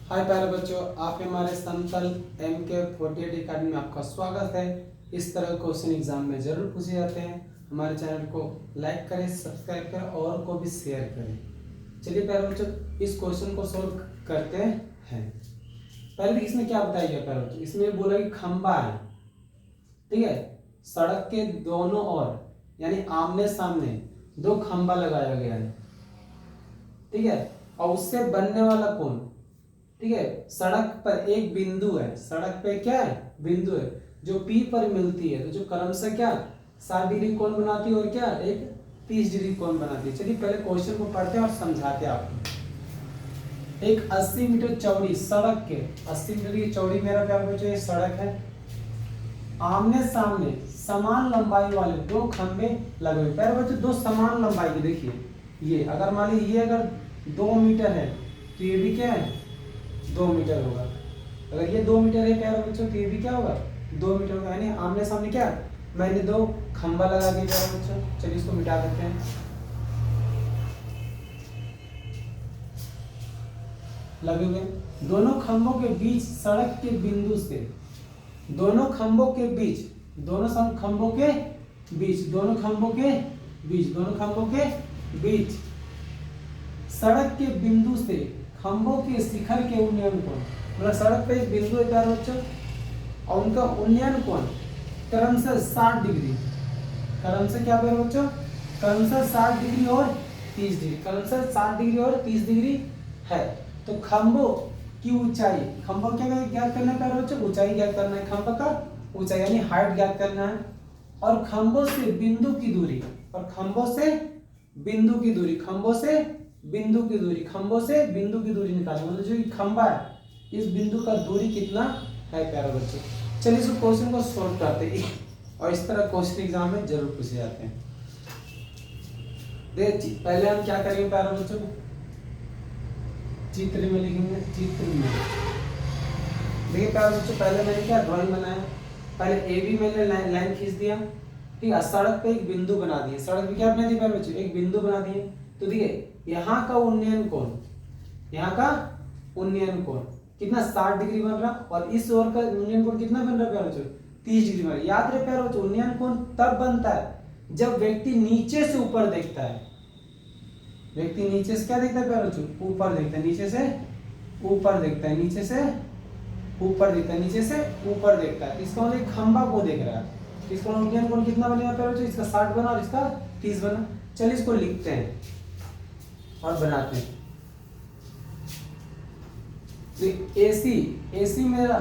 हाय प्यारे बच्चों, आप हमारे समतल MK48 अकेडमी में आपका स्वागत है। इस तरह क्वेश्चन एग्जाम में जरूर पूछे जाते हैं। हमारे चैनल को लाइक करें, सब्सक्राइब करें और को भी शेयर करें। चलिए प्यारे बच्चों, इस क्वेश्चन को सोल्व करते हैं। पहले इसमें क्या बताया गया प्यारे बच्चों, इसमें बोला कि खंबा है, ठीक है, सड़क के दोनों ओर यानी आमने सामने दो खंबा लगाया गया है, ठीक है, और उससे बनने वाला कोण, ठीक है, सड़क पर एक बिंदु है, सड़क पे क्या है, बिंदु है जो P पर मिलती है, तो जो क्रमशः क्या 60 डिग्री कोण बनाती है और क्या एक 30 डिग्री कोण बनाती है। चलिए पहले क्वेश्चन को पढ़ते हैं और समझाते हैं आपको। एक 80 मीटर चौड़ी सड़क के 80 मीटर की चौड़ी मेरा प्यारे बच्चों ये सड़क है, आमने सामने समान लंबाई वाले दो खंबे लगे हुए। प्यारे बच्चों दो समान लंबाई की, देखिए ये अगर मान लीजिए ये अगर 2 मीटर है तो ये भी क्या है 2 मीटर होगा। अगर ये 2 मीटर है प्यारे बच्चों तो ये भी क्या होगा 2 मीटर होगा, यानी आमने सामने क्या मैंने दो खंबा लगा दिया प्यारे बच्चों। चलिए इसको मिटा देते हैं। लगे हुए दोनों खंभों के बीच सड़क के बिंदु से, दोनों खंभों के बीच, दोनों खंभों के बीच, दोनों खंभों के बीच, दोनों खंभों के बीच सड़क के बिंदु से खंभों के शिखर के उन्नयन कोण, मतलब सड़क पे एक बिंदु है प्यारे बच्चों और उनका उन्नयन कोण क्रमशः 60 डिग्री, क्रमशः क्या प्यारे बच्चों, क्रमशः 60 डिग्री और 30 डिग्री, क्रमशः 60 डिग्री और 30 डिग्री है। तो खंभों की ऊंचाई, खंभों क्या ज्ञात करना है प्यारे बच्चों, ऊंचाई ज्ञात करना है, खंभा का ऊंचाई यानी हाइट ज्ञात करना है, और खंभों से बिंदु की दूरी, और खंभों से बिंदु की दूरी, खंभों से बिंदु की दूरी, खंभों से बिंदु की दूरी निकालनी, मतलब जो खंभा है इस बिंदु का दूरी कितना है प्यारे बच्चों। चलिए इस क्वेश्चन को सॉल्व करते हैं और इस तरह क्वेश्चन एग्जाम में जरूर पूछे जाते हैं। देखिए पहले हम क्या करेंगे प्यारे बच्चों, चित्र में लिखेंगे, चित्र में देखिए प्यारे बच्चों पहले मैंने क्या ड्राइंग बनाया, पहले AB मैंने लाइन खींच दिया, ठीक है, सड़क पे एक बिंदु बना दिए, सड़क पे क्या बना दिया प्यारे बच्चों एक बिंदु बना दिए। तो देखिए यहाँ का उन्नयन कोण, यहाँ का उन्नयन कोण कितना 60 डिग्री बन रहा, और इस ओर का उन्नयन कोण कितना बन रहा है प्यारे बच्चों 30 डिग्री बन रहा। याद रहे प्यारे बच्चों उन्नयन कोण तब बनता है जब व्यक्ति नीचे से ऊपर देखता है, व्यक्ति नीचे से क्या देखता है प्यारे बच्चों ऊपर देखता है, नीचे से ऊपर देखता है, नीचे से ऊपर देखता है, नीचे से ऊपर देखता है, इसका मतलब खंभा को देख रहा है, इसका उन्नयन कोण कितना बनेगा प्यारे बच्चों, इसका 60 बना और इसका 30 बना। चलिए इसको लिखते हैं और बनाते हैं। AC मेरा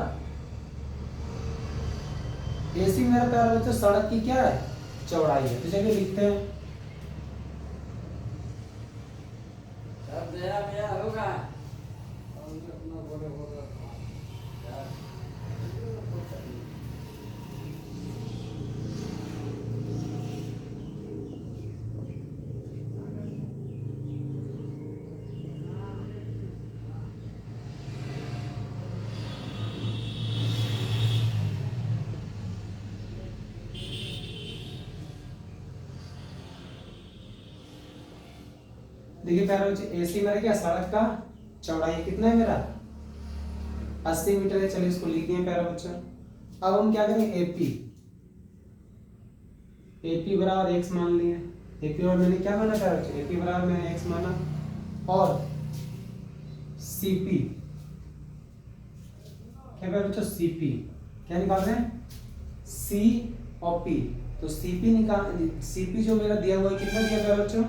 प्यारे बच्चों सड़क की क्या है चौड़ाई है, तो चलिए लिखते हैं। मेरा होगा देखिए प्यारे बच्चे AC मेरा क्या सड़क का चौड़ाई कितना है मेरा 80 मीटर है। चलिए इसको लिख दिए प्यारे बच्चों। अब हम क्या करेंगे AP बराबर x मान लिए, AP और मैंने क्या माना प्यारे बच्चों AP बराबर मैंने x माना, और CP क्या प्यारे बच्चों CP क्या निकाल रहे हैं C और P, तो CP निकाल, CP जो मेरा दिया हुआ है कितना दिया प्यारे बच्चों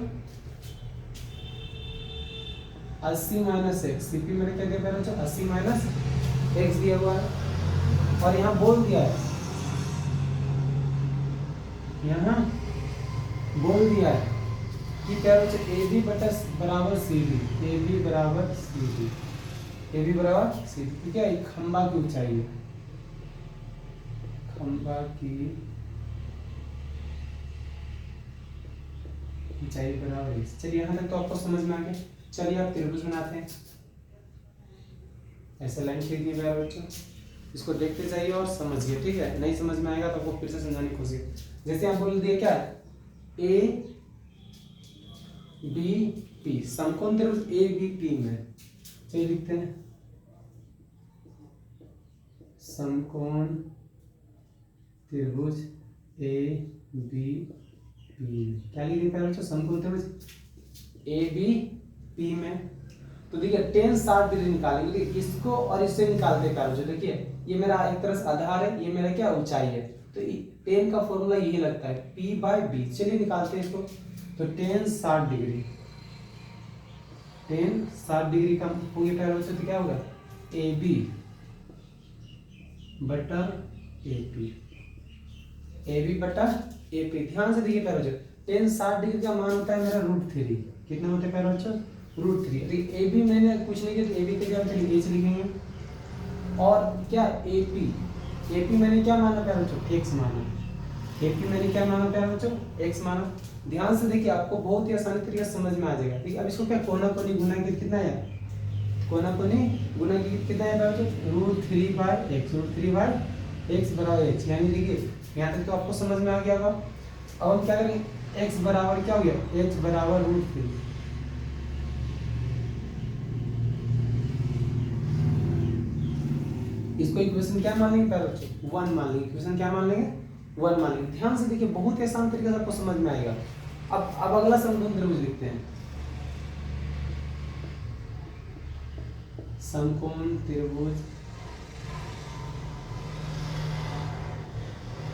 80 माइनस एक्स, CP मैंने क्या दिया प्यारे बच्चों 80 माइनस एक्स दिया हुआ है, और यहाँ बोल दिया है, यहाँ बोल दिया है कि प्यारे बच्चों AB बराबर CD, AB बराबर CD, AB बराबर CD, ठीक है, खंबा की ऊंचाई है, खंबा की ऊंचाई बराबर है। चलिए यहाँ तक तो आपको समझ में आ गया। चलिए आप त्रिभुज बनाते हैं, ऐसे लाइन खींच दिए प्यारे बच्चों, इसको देखते जाइए और समझिए, ठीक है, नहीं समझ में आएगा तो आपको फिर से समझाने की कोशिश। जैसे आप बोल दिए क्या है ABP समकोण त्रिभुज ABP में, चलिए लिखते हैं समकोण त्रिभुज ए बी पी में क्या लिख दिया बच्चों, समकोण त्रिभुज ए बी पी में। तो देखिए टेन 60 डिग्री निकालेंगे, इसको और इससे निकालते प्यारे बच्चों। देखिए ये मेरा एक तरह से आधार है, ये मेरा क्या ऊंचाई है, तो टेन का फॉर्मूला यही लगता है P बाय बी। चलिए निकालते हैं इसको। तो टेन 60 डिग्री, टेन 60 डिग्री का होंगे प्यारे बच्चों, तो क्या होगा ए बी बटा ए पी, ए बी बटा ए पी। ध्यान से देखिए प्यारे बच्चों, टेन 60 डिग्री का मान होता है मेरा √3। कितना होता है प्यारे बच्चों, √3। ए बी मैंने कुछ नहीं किया, तो ए बी के जगह चलिए एच लिखेंगे। और क्या ए पी मैंने क्या माना प्यारे बच्चों, एक्स माना। ए पी मैंने क्या माना प्यारे बच्चों, एक्स माना। ध्यान से देखिए, आपको बहुत ही आसानी तरीके से समझ में आ जाएगा। ठीक है, अब इसको क्या कोना कोनी गुना के कितना है, कोना कोनी गुना के कितना है प्यारे बच्चों, √3 बाय एक्स, √3 बाय एक्स बराबर एच। यानी देखिए यहाँ तक तो आपको समझ में आ गया होगा। अब हम क्या करेंगे, x बराबर क्या हो गया, h बराबर √3। इसको इक्वेशन क्या मान लेंगे प्यारे बच्चों, 1 मान लेंगे। इक्वेशन क्या मान लेंगे, 1 मान लेंगे। ध्यान से देखिए, बहुत ही आसान तरीके से आपको समझ में आएगा। अब अगला समकोण त्रिभुज लिखते हैं। समकोण त्रिभुज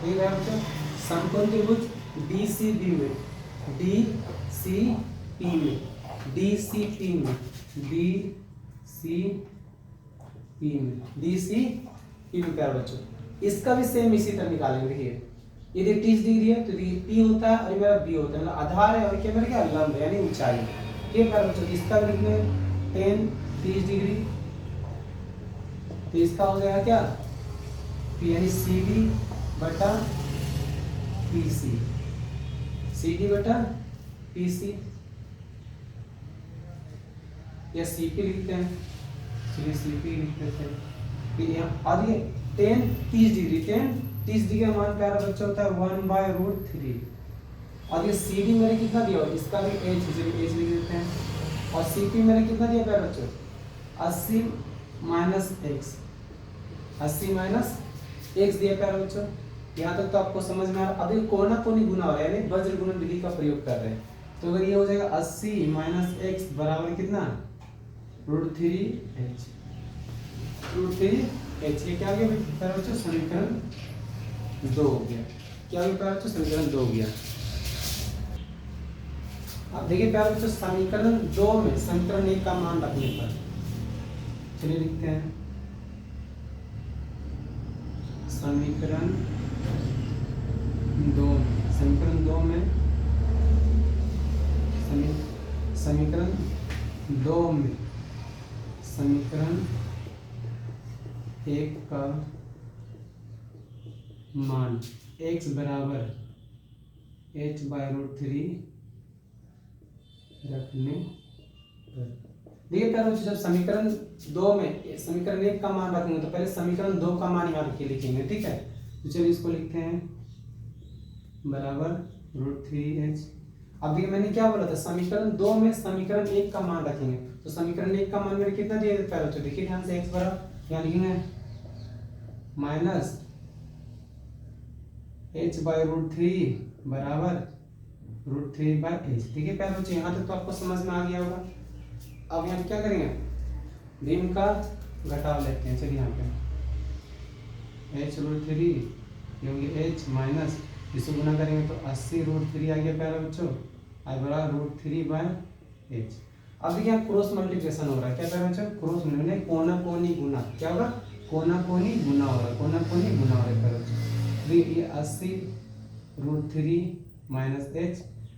ठीक है बच्चों, समकोण त्रिभुज DCB में, DCP में, DCP में, DCP में प्यारे बच्चों। इसका भी सेम इसी तरह निकालेंगे। देखिए यदि 30 डिग्री है तो देखिए P होता है और मेरा B होता है, मतलब आधार है और क्या मेरा क्या लंब है, यानी ऊंचाई। ठीक है प्यारे बच्चों, इसका भी लिखने 30 डिग्री, तो इसका हो जाएगा क्या P, यानी CD बटा PC, CD बटा PC, या CP लिखते हैं, चलिए CP लिख देते हैं। और ये 30 डिग्री का मान प्यारा बच्चा होता है 1 बाय √3। और ये CD मैंने कितना दिया, इसका भी h, चलिए h लिख देते हैं। और CP मैंने कितना दिया प्यारा बच्चों, 80 माइनस x, 80 माइनस x दिया प्यारा बच्चों। यहाँ तक तो आपको समझ में आ रहा। अभी कोना कोनी गुना हो रहा है, यानी वज्र गुणन विधि का प्रयोग कर रहे हैं। तो अगर ये हो जाएगा 80 माइनस x बराबर कितना, √3h, √3h। ये क्या हो गया प्यारे बच्चों, समीकरण 2 हो गया। क्या हो गया प्यारे बच्चों, समीकरण 2 हो गया। अब देखिए प्यारे बच्चों, समीकरण 2 में समीकरण 1 का मान रखने पर, चलिए लिखते हैं समीकरण 2 में, समीकरण 2 में, समीकरण 2 में समीकरण 1 का मान x बराबर h बाय √3 रखने पर। देखिए प्यारे बच्चों, जब समीकरण 2 में समीकरण 1 का मान रखेंगे तो पहले समीकरण 2 का मान यहाँ रख के लिखेंगे। ठीक है, तो चलिए इसको लिखते हैं बराबर √3h। अब देखिए मैंने क्या बोला था, समीकरण 2 में समीकरण 1 का मान रखेंगे। तो समीकरण 1 का मान मेरे कितना दिया प्यारे बच्चों, देखिए ध्यान से, x बराबर यहाँ लिखेंगे माइनस h बाय √3 बराबर √3 बाय h। ठीक है प्यारे बच्चों, यहाँ तक तो आपको समझ में आ गया होगा। अब यहाँ क्या करेंगे, भीम का घटाव लेते हैं। चलिए यहाँ पे h √3 ये होंगे h माइनस, इसको गुना करेंगे तो 80 √3 आ गया प्यारे बच्चों, आई बराबर √3 बाय h। अब देखिए यहाँ क्रॉस मल्टीप्लिकेशन हो रहा है, क्या प्यारे बच्चों, क्रॉस मल्टीप्लिकेशन, कोना कोनी गुना, क्या होगा, कोना कोनी गुना हो रहा है, कोना कोनी गुना हो रहा है प्यारे बच्चों। ये 80 √3 माइनस h,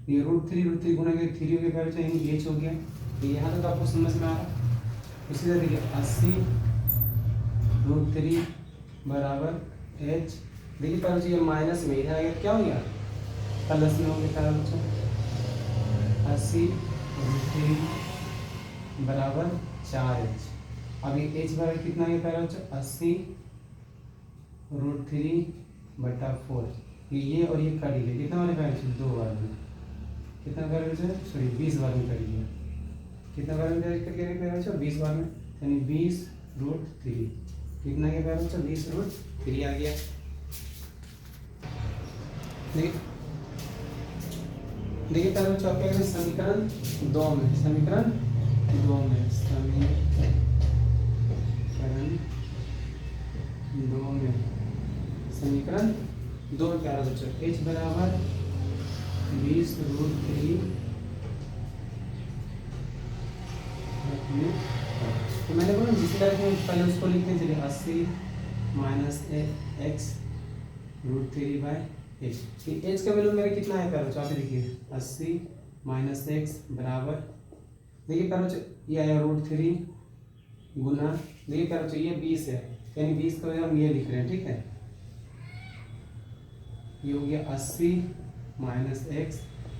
ये √3 गुना के 3 हो गया प्यारे बच्चों, यानी h हो गया। तो यहाँ तक आपको समझ में आ रहा है। इसी तरह देखिए 80 √3 बराबर h, देखिए प्यारे बच्चों ये माइनस में इधर आ गया, क्या हो गया, प्लस में हो गया प्यारे बच्चों। 80 √3 बराबर 4h। अब ये h बराबर कितना है प्यारे बच्चों, 80 √3 बटा 4। ये और ये कट गया, कितना वाले प्यारे बच्चों, 2 बार में, कितना प्यारे बच्चों, सॉरी 20 बार में कट गया, कितना बार में कट गया प्यारे बच्चों, 20 बार में, यानी 20 √3। कितना गया प्यारे बच्चों, 20√3 आ गया। देखिए प्यारे बच्चों, आप क्या करें समीकरण 2 में, समीकरण 2 में प्यारे बच्चों h बराबर 20√3 तो मैंने बोला जिस तरह से पहले उसको लिखते हैं, चलिए 80 - x√3/h। h का वैल्यू मेरा कितना है प्यारे बच्चों, आप देखिए 80 - x बराबर, देखिए प्यारे बच्चों ये आया √3 गुना, देखिए प्यारे बच्चों ये 20 है, यानी 20 का वैल्यू हम ये लिख रहे हैं, ठीक है। ये हो गया 80 - x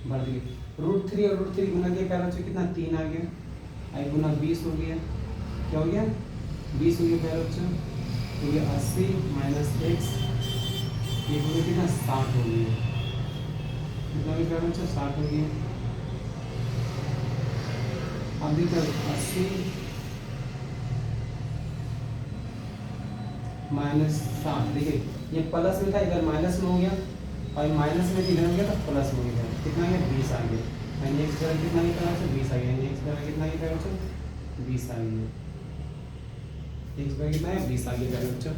बढ़ गई √3 और √3 गुना के प्यारे बच्चों कितना 3 आ गया, आई गुना 20 हो गया, क्या हो गया 20 हो गया प्यारे बच्चों, तो ये 80 - x ये हो गया कितना 60 हो गया, कितना हो गया प्यारे बच्चों 60 हो गया। अब देखिए 80 - 60, देखिए ये प्लस में था इधर माइनस में हो गया, और माइनस में इधर हो गया तो प्लस में हो गया, कितना गया 20 आ गया, यानी x बराबर कितना गया 20 आ गया, यानी x बराबर कितना गया बच्चों 20 आ गया, x बराबर कितना है 20 आ गया प्यारे बच्चों।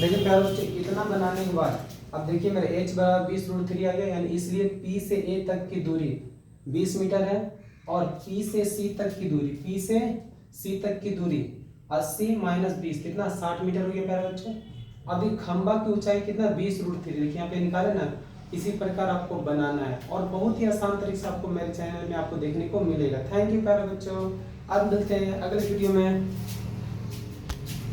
लेकिन प्यारे बच्चों इतना बनाने के बाद अब देखिए मेरे h बराबर 20√3 आ गया, यानी इसलिए p से a तक की दूरी 20 मीटर है, और p से c तक की दूरी 80 - 20 कितना 60 मीटर हो गया प्यारे बच्चों। अभी खंबा की ऊंचाई कितना 20√3, देखिए यहाँ पे निकाले ना, इसी प्रकार आपको बनाना है, और बहुत ही आसान तरीके से आपको मेरे चैनल में आपको देखने को मिलेगा। थैंक यू प्यारे बच्चों, अब मिलते हैं अगले वीडियो में।